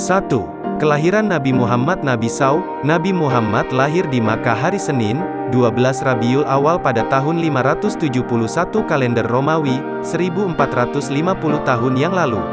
1. Kelahiran Nabi Muhammad. Nabi Muhammad lahir di Makkah hari Senin, 12 Rabiul Awal pada tahun 571 kalender Romawi, 1450 tahun yang lalu.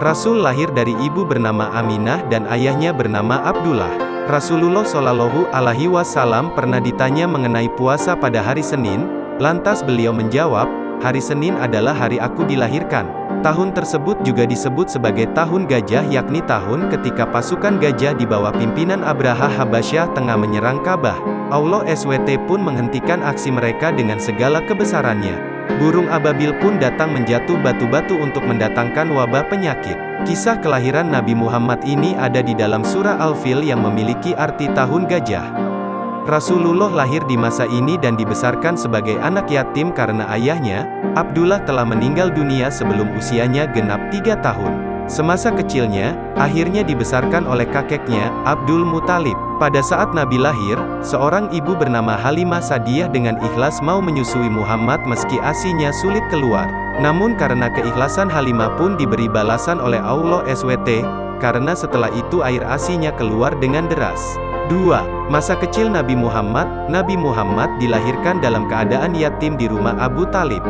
Rasul lahir dari ibu bernama Aminah dan ayahnya bernama Abdullah. Rasulullah Shallallahu Alaihi Wasallam pernah ditanya mengenai puasa pada hari Senin, lantas beliau menjawab, hari Senin adalah hari aku dilahirkan. Tahun tersebut juga disebut sebagai tahun gajah, yakni tahun ketika pasukan gajah di bawah pimpinan Abraha Habasyah tengah menyerang Ka'bah. Allah SWT pun menghentikan aksi mereka dengan segala kebesarannya. Burung ababil pun datang menjatuh batu-batu untuk mendatangkan wabah penyakit. Kisah kelahiran Nabi Muhammad ini ada di dalam surah Al-Fil yang memiliki arti tahun gajah. Rasulullah lahir di masa ini dan dibesarkan sebagai anak yatim karena ayahnya, Abdullah, telah meninggal dunia sebelum usianya genap 3 tahun. Semasa kecilnya, akhirnya dibesarkan oleh kakeknya, Abdul Muthalib. Pada saat Nabi lahir, seorang ibu bernama Halimah Sa'diyah dengan ikhlas mau menyusui Muhammad meski ASI-nya sulit keluar. Namun karena keikhlasan Halimah pun diberi balasan oleh Allah SWT, karena setelah itu air ASI-nya keluar dengan deras. 2. Masa kecil Nabi Muhammad. Nabi Muhammad dilahirkan dalam keadaan yatim di rumah Abu Talib.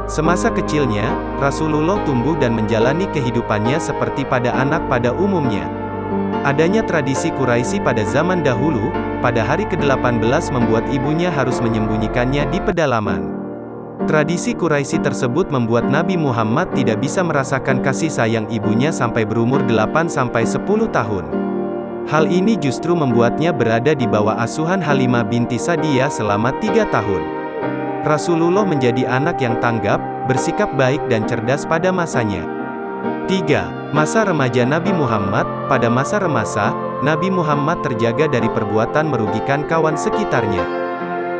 Semasa kecilnya, Rasulullah tumbuh dan menjalani kehidupannya seperti pada anak pada umumnya. Adanya tradisi Quraisy pada zaman dahulu, pada hari ke-18 membuat ibunya harus menyembunyikannya di pedalaman. Tradisi Quraisy tersebut membuat Nabi Muhammad tidak bisa merasakan kasih sayang ibunya sampai berumur 8-10 tahun. Hal ini justru membuatnya berada di bawah asuhan Halimah binti Sa'diyah selama 3 tahun. Rasulullah menjadi anak yang tanggap, bersikap baik dan cerdas pada masanya. 3. Masa remaja Nabi Muhammad. Pada masa remasa, Nabi Muhammad terjaga dari perbuatan merugikan kawan sekitarnya.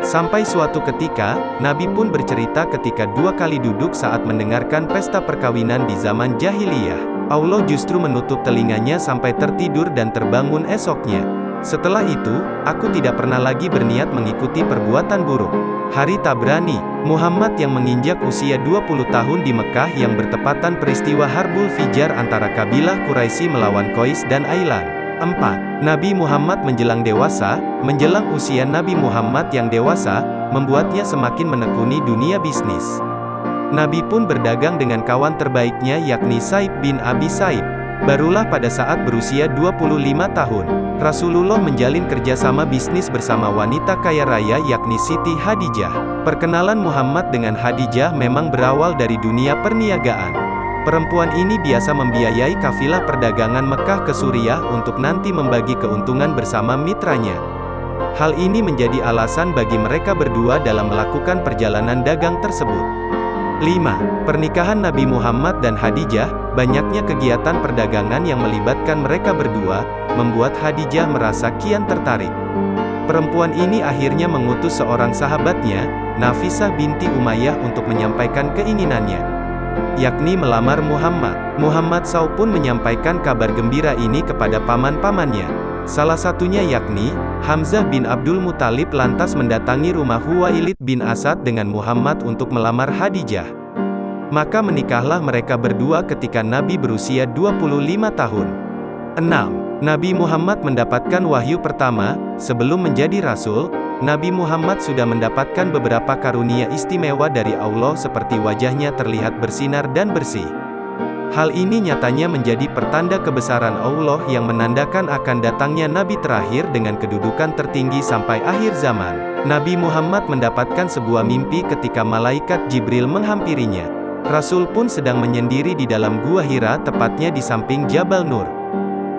Sampai suatu ketika, Nabi pun bercerita ketika 2 kali duduk saat mendengarkan pesta perkawinan di zaman jahiliyah. Allah justru menutup telinganya sampai tertidur dan terbangun esoknya. Setelah itu, aku tidak pernah lagi berniat mengikuti perbuatan buruk. Hari Tabrani, Muhammad yang menginjak usia 20 tahun di Mekah yang bertepatan peristiwa Harbul Fijar antara kabilah Quraisy melawan Qais dan Ailan. 4. Nabi Muhammad menjelang dewasa. Menjelang usia Nabi Muhammad yang dewasa, membuatnya semakin menekuni dunia bisnis. Nabi pun berdagang dengan kawan terbaiknya yakni Sa'ib bin Abi Sa'ib. Barulah pada saat berusia 25 tahun, Rasulullah menjalin kerjasama bisnis bersama wanita kaya raya yakni Siti Hadijah. Perkenalan Muhammad dengan Hadijah memang berawal dari dunia perniagaan. Perempuan ini biasa membiayai kafilah perdagangan Mekah ke Suriah untuk nanti membagi keuntungan bersama mitranya. Hal ini menjadi alasan bagi mereka berdua dalam melakukan perjalanan dagang tersebut. 5. Pernikahan Nabi Muhammad dan Hadijah. Banyaknya kegiatan perdagangan yang melibatkan mereka berdua, membuat Hadijah merasa kian tertarik. Perempuan ini akhirnya mengutus seorang sahabatnya, Nafisah binti Umayyah untuk menyampaikan keinginannya, yakni melamar Muhammad. Muhammad SAW pun menyampaikan kabar gembira ini kepada paman-pamannya. Salah satunya yakni, Hamzah bin Abdul Muthalib lantas mendatangi rumah Huwailid bin Asad dengan Muhammad untuk melamar Hadijah. Maka menikahlah mereka berdua ketika Nabi berusia 25 tahun. 6. Nabi Muhammad mendapatkan wahyu pertama. Sebelum menjadi Rasul, Nabi Muhammad sudah mendapatkan beberapa karunia istimewa dari Allah seperti wajahnya terlihat bersinar dan bersih. Hal ini nyatanya menjadi pertanda kebesaran Allah yang menandakan akan datangnya Nabi terakhir dengan kedudukan tertinggi sampai akhir zaman. Nabi Muhammad mendapatkan sebuah mimpi ketika malaikat Jibril menghampirinya. Rasul pun sedang menyendiri di dalam Gua Hira, tepatnya di samping Jabal Nur.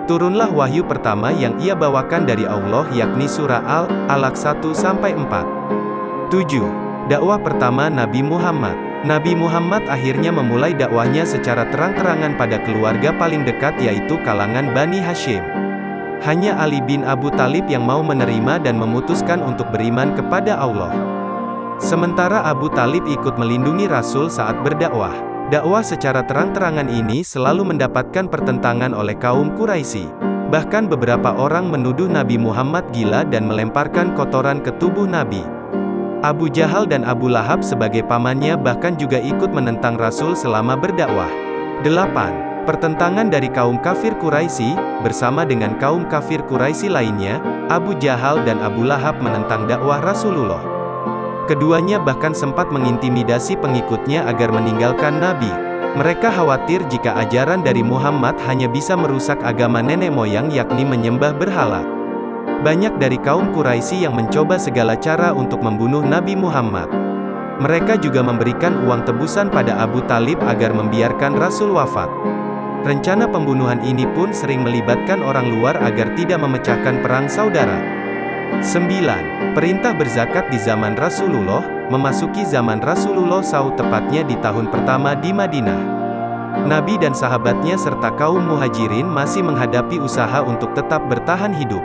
Turunlah wahyu pertama yang ia bawakan dari Allah yakni surah Al-Alaq 1-4. 7. Dakwah pertama Nabi Muhammad. Nabi Muhammad akhirnya memulai dakwahnya secara terang-terangan pada keluarga paling dekat yaitu kalangan Bani Hashim. Hanya Ali bin Abu Talib yang mau menerima dan memutuskan untuk beriman kepada Allah. Sementara Abu Talib ikut melindungi Rasul saat berdakwah. Dakwah secara terang-terangan ini selalu mendapatkan pertentangan oleh kaum Quraisy. Bahkan beberapa orang menuduh Nabi Muhammad gila dan melemparkan kotoran ke tubuh Nabi. Abu Jahal dan Abu Lahab sebagai pamannya bahkan juga ikut menentang Rasul selama berdakwah. 8. Pertentangan dari kaum kafir Quraisy, bersama dengan kaum kafir Quraisy lainnya, Abu Jahal dan Abu Lahab menentang dakwah Rasulullah. Keduanya bahkan sempat mengintimidasi pengikutnya agar meninggalkan Nabi. Mereka khawatir jika ajaran dari Muhammad hanya bisa merusak agama nenek moyang yakni menyembah berhala. Banyak dari kaum Quraisy yang mencoba segala cara untuk membunuh Nabi Muhammad. Mereka juga memberikan uang tebusan pada Abu Talib agar membiarkan Rasul wafat. Rencana pembunuhan ini pun sering melibatkan orang luar agar tidak memecahkan perang saudara. 9. Perintah berzakat di zaman Rasulullah. Memasuki zaman Rasulullah SAW tepatnya di tahun pertama di Madinah. Nabi dan sahabatnya serta kaum muhajirin masih menghadapi usaha untuk tetap bertahan hidup.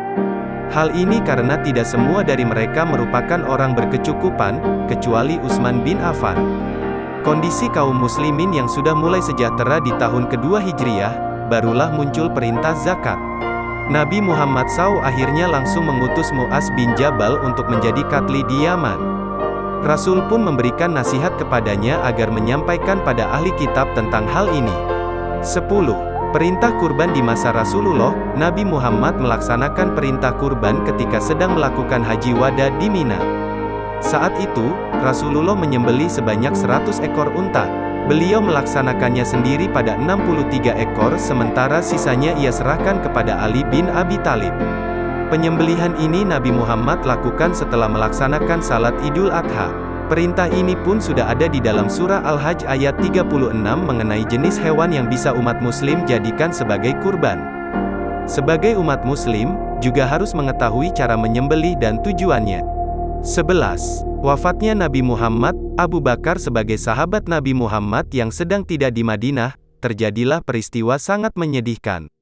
Hal ini karena tidak semua dari mereka merupakan orang berkecukupan, kecuali Utsman bin Affan. Kondisi kaum muslimin yang sudah mulai sejahtera di tahun kedua Hijriah, barulah muncul perintah zakat. Nabi Muhammad SAW akhirnya langsung mengutus Mu'az bin Jabal untuk menjadi katli di Yaman. Rasul pun memberikan nasihat kepadanya agar menyampaikan pada ahli kitab tentang hal ini. 10. Perintah kurban di masa Rasulullah. Nabi Muhammad melaksanakan perintah kurban ketika sedang melakukan haji wada di Mina. Saat itu, Rasulullah menyembelih sebanyak 100 ekor unta. Beliau melaksanakannya sendiri pada 63 ekor sementara sisanya ia serahkan kepada Ali bin Abi Thalib. Penyembelihan ini Nabi Muhammad lakukan setelah melaksanakan salat Idul Adha. Perintah ini pun sudah ada di dalam surah Al-Hajj ayat 36 mengenai jenis hewan yang bisa umat muslim jadikan sebagai kurban. Sebagai umat muslim, juga harus mengetahui cara menyembelih dan tujuannya. 11. Wafatnya Nabi Muhammad. Abu Bakar sebagai sahabat Nabi Muhammad yang sedang tidak di Madinah, terjadilah peristiwa sangat menyedihkan.